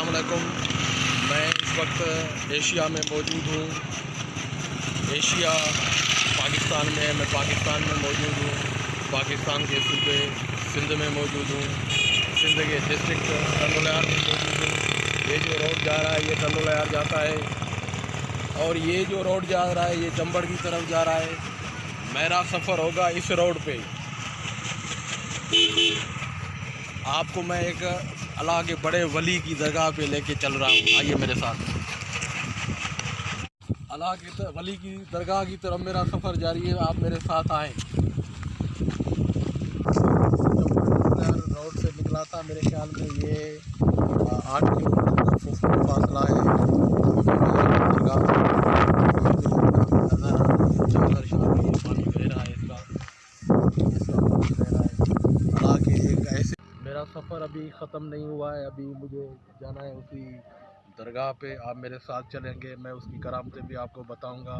अस्सलाम वालेकुम। मैं इस वक्त एशिया में मौजूद हूँ। एशिया पाकिस्तान में है। मैं पाकिस्तान में मौजूद हूँ। पाकिस्तान के सूबे सिंध में मौजूद हूँ। सिंध के डिस्ट्रिक्ट टंडोलार में मौजूद हूँ। ये जो रोड जा रहा है ये टंडोलार जाता है और ये जो रोड जा रहा है ये चंबड़ की तरफ जा रहा है। मेरा सफ़र होगा इस रोड पे। आपको मैं एक अल्लाह के बड़े वली की दरगाह पे लेके चल रहा हूँ। आइए मेरे साथ। अल्लाह के वली की दरगाह की तरफ मेरा सफ़र जारी है। आप मेरे साथ आएँ। रोड से निकला था, मेरे ख्याल में ये 8 किलोमीटर का फासला है। पानी बह रहा है इसका अल्लाह के एक ऐसे। मेरा सफ़र अभी ख़त्म नहीं हुआ है। अभी मुझे जाना है उसी दरगाह पे। आप मेरे साथ चलेंगे, मैं उसकी करामतें भी आपको बताऊंगा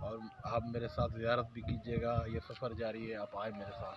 और आप मेरे साथ ज़ियारत भी कीजिएगा। ये सफ़र जारी है, आप आए मेरे साथ।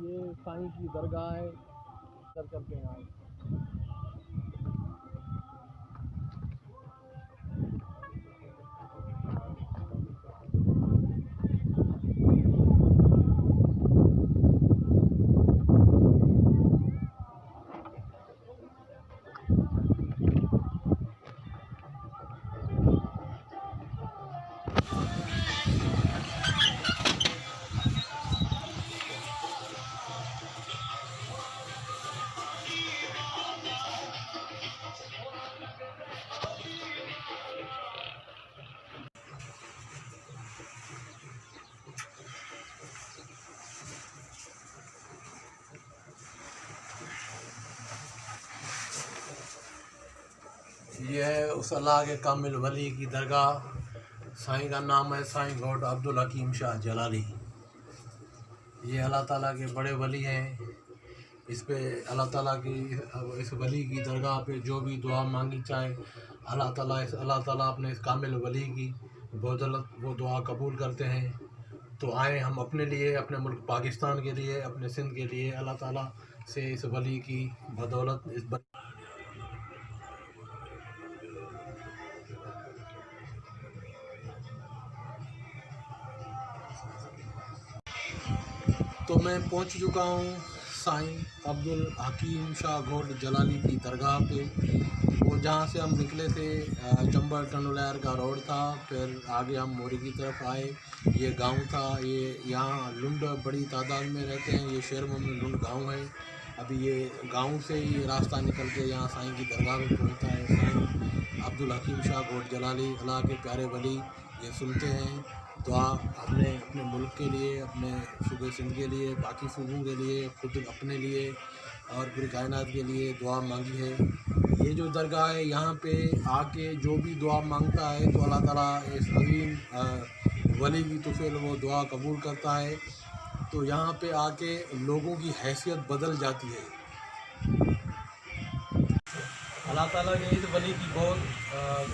ये साईं की दरगाह है। चलते हैं आए। ये है उस अल्लाह के कामिल वली की दरगाह। साईं का नाम है साईं गौड अब्दुल हकीम शाह जलाली। ये अल्लाह ताला के बड़े वली हैं। इस पे अल्लाह ताला की इस वली की दरगाह पे जो भी दुआ मांगी चाहे अल्लाह ताला अपने इस कामिल वली की बदौलत वो दुआ कबूल करते हैं। तो आए हम अपने लिए, अपने मुल्क पाकिस्तान के लिए, अपने सिंध के लिए अल्लाह ताला से इस वली की बदौलत इस तो मैं पहुंच चुका हूं साईं अब्दुल हकीम शाह गौड जलाली की दरगाह पे। वो जहां से हम निकले थे चंबड़ टंडोलार का रोड था, फिर आगे हम मोरी की तरफ आए। ये गांव था। ये यहाँ लुंड बड़ी तादाद में रहते हैं। ये शहर में लुंड गांव है। अभी ये गांव से ही रास्ता निकल के यहाँ साईं की दरगाह पे पहुँचता है। साईं अब्दुल हकीम शाह गौड जलाली अल्लाह के प्यारे वली ये सुनते हैं दुआ अपने अपने मुल्क के लिए, अपने सूबे सिंध के लिए, बाकी सूबों के लिए, खुद अपने लिए और पूरी कायनात के लिए दुआ मांगी है। ये जो दरगाह है यहाँ पे आके जो भी दुआ मांगता है तो अल्लाह ताला इस अज़ीम वली की तुफ़ैल वो दुआ कबूल करता है। तो यहाँ पे आके लोगों की हैसियत बदल जाती है। अल्लाह ताला के इस वली की बहुत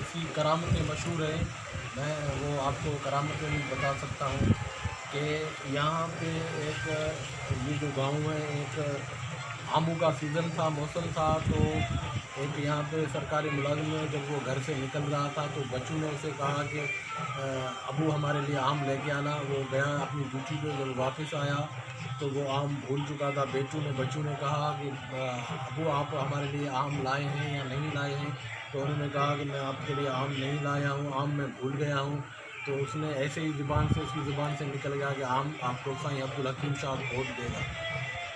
सी करामतें मशहूर हैं। मैं वो आपको करामतें भी बता सकता हूँ कि यहाँ पे एक ये जो गांव है एक आमों का सीज़न था, मौसम था। तो एक यहाँ पे सरकारी मुलाजिम है, जब वो घर से निकल रहा था तो बच्चों ने उसे कहा कि अबू हमारे लिए आम लेके आना। वो गया अपनी ड्यूटी पे, जब वापस आया तो वो आम भूल चुका था। बच्चों ने कहा कि अबू आप हमारे लिए आम लाए हैं या नहीं लाए हैं? तो उन्होंने कहा कि मैं आपके लिए आम नहीं लाया हूँ, आम मैं भूल गया हूँ। तो उसने ऐसे ही उसकी ज़ुबान से निकल गया कि आम आपको साईं अब्दुल हकीम शाह वोट देगा।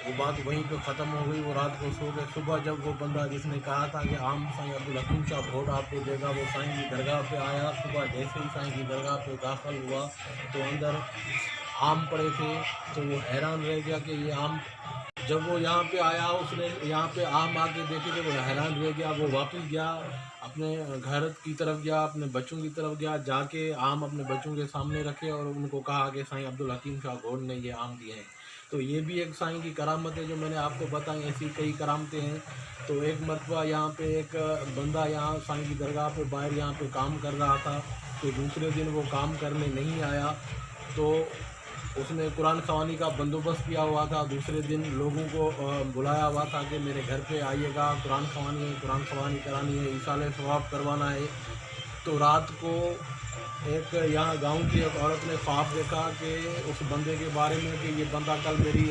वो बात वहीं पे ख़त्म हो गई। वो रात को सो गए। सुबह जब वो बंदा जिसने कहा था कि आम साईं अब्दुल हकीम शाह वोट आपको देगा, वो साईं की दरगाह पे आया। सुबह जैसे ही साईं की दरगाह पे दाखिल हुआ तो अंदर आम पड़े थे। तो वो हैरान रह गया कि ये आम, जब वो यहाँ पे आया उसने यहाँ पे आम आके देखे थे, वो हैरान रह गया। वो वापस गया, अपने घर की तरफ गया, अपने बच्चों की तरफ गया, जाके आम अपने बच्चों के सामने रखे और उनको कहा कि साईं अब्दुल हकीम शाह गौड़ ने ये आम दिए हैं। तो ये भी एक साईं की करामत है जो मैंने आपको बताई। ऐसी कई करामतें हैं। तो एक मरतबा यहाँ पे एक बंदा यहाँ साईं की दरगाह पे बाहर यहाँ पे काम कर रहा था। तो दूसरे दिन वो काम करने नहीं आया। तो उसने कुरान ख़वानी का बंदोबस्त किया हुआ था। दूसरे दिन लोगों को बुलाया हुआ था कि मेरे घर पे आइएगा, कुरान ख़वानी करानी है, इसाले सवाब करवाना है। तो रात को एक यहाँ गांव की एक औरत ने ख्वाब देखा कि उस बंदे के बारे में कि ये बंदा कल मेरी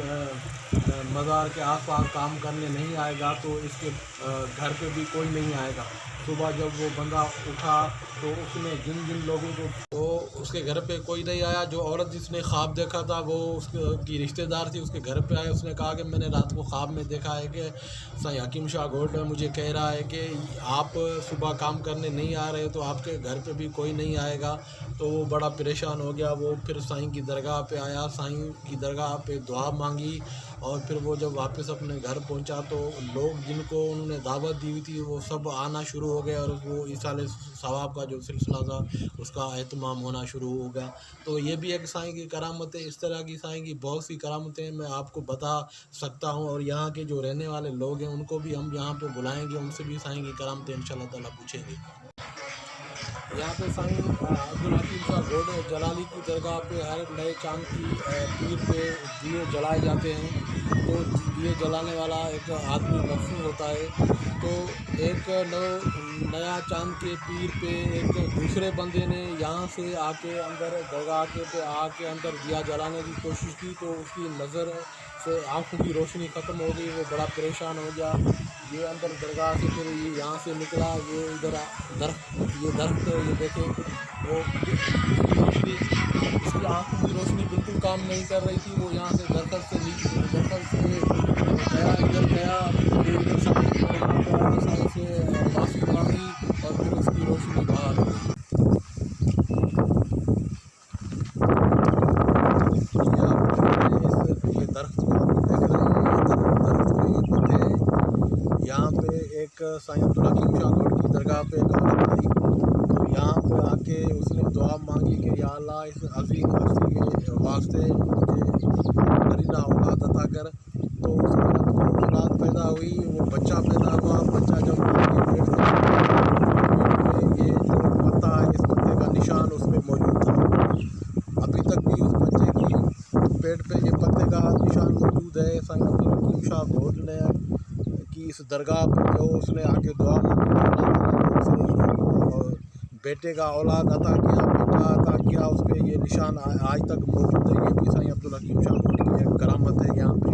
मज़ार के आसपास काम करने नहीं आएगा, तो इसके घर पे भी कोई नहीं आएगा। सुबह जब वो बंदा उठा तो उसने जिन जिन लोगों को, तो उसके घर पे कोई नहीं आया। जो औरत जिसने ख्वाब देखा था वो उसकी रिश्तेदार थी, उसके घर पे आए। उसने कहा कि मैंने रात को ख्वाब में देखा है कि साईं हकीम शाह गौड़ मुझे कह रहा है कि आप सुबह काम करने नहीं आ रहे तो आपके घर पे भी कोई नहीं आएगा। तो वो बड़ा परेशान हो गया। वो फिर साईं की दरगाह पे आया, साईं की दरगाह पे दुआ मांगी और फिर वो जब वापस अपने घर पहुंचा तो लोग जिनको उन्होंने दावत दी हुई थी वो सब आना शुरू हो गए और वो इसाले सवाब का जो सिलसिला था उसका एहतमाम होना शुरू हो गया। तो ये भी एक साईं की करामत है। इस तरह की साईं की बहुत सी करामतें मैं आपको बता सकता हूँ। और यहाँ के जो रहने वाले लोग हैं उनको भी हम यहाँ पे बुलाएंगे, उनसे भी साईं की करामतें इंशाअल्लाह ताला पूछेंगे। यहाँ पे साईं अब्दुल हकीम शाह गौड़ जलाली की दरगाह पे हर नए चांद की पीर पे दिए जलाए जाते हैं। तो दिए जलाने वाला एक आदमी मखसूस होता है। तो एक नया चांद के पीर पे एक दूसरे बंदे ने यहाँ से आके अंदर दरगाह के पे आके अंदर दिया जलाने की कोशिश की। तो उसकी नज़र से आँखों की रोशनी ख़त्म हो गई। वो बड़ा परेशान हो गया। ये अंदर दरगाह से फिर ये यहाँ से निकला, ये इधर दरख्त ये देखें, वो रोशनी, इसकी आँखों की रोशनी बिल्कुल काम नहीं कर रही थी। वो यहाँ से दरख्त से गया, इधर गया, फिर साईं से माफ़ी मांगी और फिर उसकी रोशनी बाहर हो गई। ये दरख्त को आप देख रहे हैं, दरख्त के ये पत्ते हैं। यहाँ पे एक साईं अब्दुल हकीम शाह गौड़ की दरगाह पे एक औरत आई। तो यहाँ पे आके उसने दुआ मांगी कि या अल्लाह इस अज़ीम हस्ती के वास्ते मुझे नरीना औलाद अता कर। तो उस औरत को औलाद पैदा हुई, वो बच्चा पैदा हुआ। बच्चा जब उसके पेट से ये जो पत्ता है, इस पत्ते का निशान उस पर मौजूद था। अभी तक भी उस बच्चे की पेट पे ये पत्ते का निशान मौजूद है। साईं अब्दुल हकीम शाह गौड़ ने की इस दरगाह पर जो उसने आके दुआ मांगी और बेटे का औलाद अता किया, बेटा अता किया, उस पर ये निशान आज तक मौजूद है। ये भी साईं अब्दुल हकीम शाह गौड़ की एक करामत है। यहाँ पे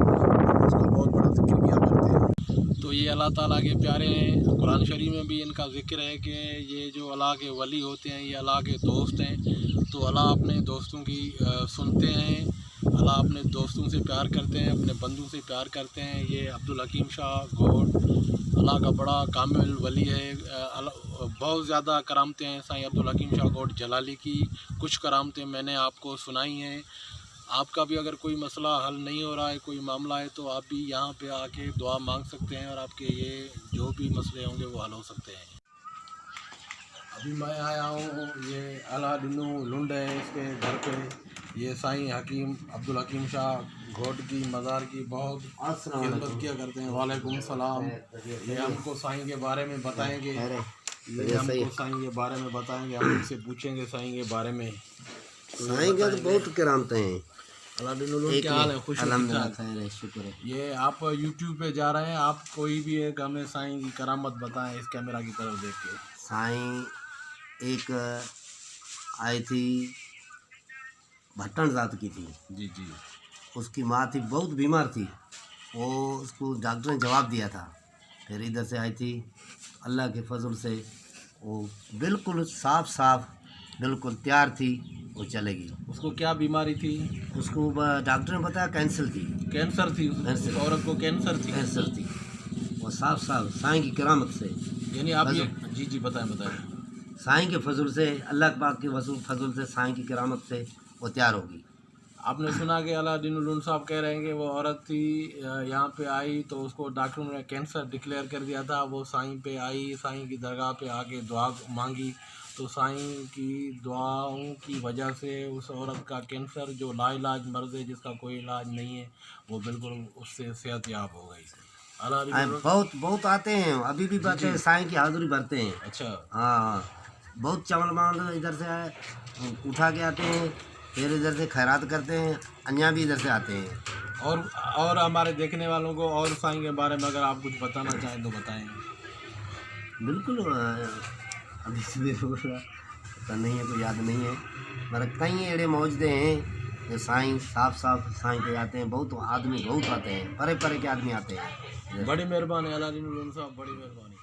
उसका बहुत बड़ा जिक्र किया करते हैं। तो ये अल्लाह ताला के प्यारे हैं। कुरान शरीफ में भी इनका जिक्र है कि ये जो अल्लाह के वली होते हैं ये अल्लाह के दोस्त हैं। तो अल्लाह अपने दोस्तों की सुनते हैं। अल्लाह अपने दोस्तों से प्यार करते हैं, अपने बंदों से प्यार करते हैं। ये अब्दुल हकीम शाह गौड़ अल्लाह का बड़ा कामिल वली है। बहुत ज़्यादा करामतें हैं साईं अब्दुल हकीम शाह गौड़ जलाली की। कुछ करामतें मैंने आपको सुनाई हैं। आपका भी अगर कोई मसला हल नहीं हो रहा है, कोई मामला है, तो आप भी यहाँ पे आके दुआ मांग सकते हैं और आपके ये जो भी मसले होंगे वो हल हो सकते हैं। अभी मैं आया हूँ, ये अला डिनू लुंड है, इसके घर पे ये साईं हकीम अब्दुल हकीम शाह गौड़ की मज़ार की बहुत खिदमत किया करते हैं। वालेकुम सलाम। ये हमको साईं के बारे में बताएंगे, ये हमको साईं के बारे में बताएंगे, हम उनसे पूछेंगे साईं के बारे में। साईं का तो बहुत करामतें हैं। अलादीन उलून क्या हाल है? खुश हो? अल्हम्दुलिल्लाह ठीक ठाक? खैर है, शुक्र है। ये आप यूट्यूब पे जा रहे हैं, आप कोई भी एक हमें साईं की करामत बताएं इस कैमरा की तरफ देख के। साईं एक आई थी, भट्टन जात की थी। जी जी। उसकी माँ थी, बहुत बीमार थी। वो उसको डॉक्टर ने जवाब दिया था। फिर इधर से आई थी, अल्लाह के फजल से वो बिल्कुल साफ साफ बिल्कुल तैयार थी, वो चलेगी। उसको क्या बीमारी थी? उसको डॉक्टर ने बताया कैंसर थी। कैंसर थी? उस कैंसर। औरत को कैंसर थी? कैंसर थी। वो साफ साफ साईं की करामत से, यानी आप ये जी जी बताएं बताएं। साईं के फजल से, अल्लाह पाक के फजल से, साईं की करामत से वो तैयार होगी। आपने सुना कि अलादीन उलून साहब कह रहे हैं कि वो औरत थी, यहाँ पे आई तो उसको डॉक्टरों ने कैंसर डिक्लेयर कर दिया था। वो साईं पे आई, साईं की दरगाह पे आके दुआ मांगी, तो साईं की दुआओं की वजह से उस औरत का कैंसर, जो लाइलाज मर्ज़ है जिसका कोई इलाज नहीं है, वो बिल्कुल उससे सेहतयाब हो गई। अलादीन उलून बहुत बहुत आते हैं, अभी भी आते हैं, साईं की हाज़िरी भरते हैं। अच्छा। हाँ, बहुत चावल मावल इधर से आए उठा के आते हैं, फिर इधर से खैरात करते हैं। अन्या भी इधर से आते हैं। और हमारे देखने वालों को और साईं के बारे में अगर आप कुछ बताना चाहें तो बताएं। बिल्कुल अभी से मेरे को पता नहीं है, कोई याद नहीं है, मगर कई एड़े मौजूद हैं जो साईं साफ साफ साईं पे आते हैं। बहुत आदमी बहुत आते हैं, परे परे के आदमी आते हैं। बड़ी मेहरबानी अलादीन उलून साहब, बड़ी मेहरबानी।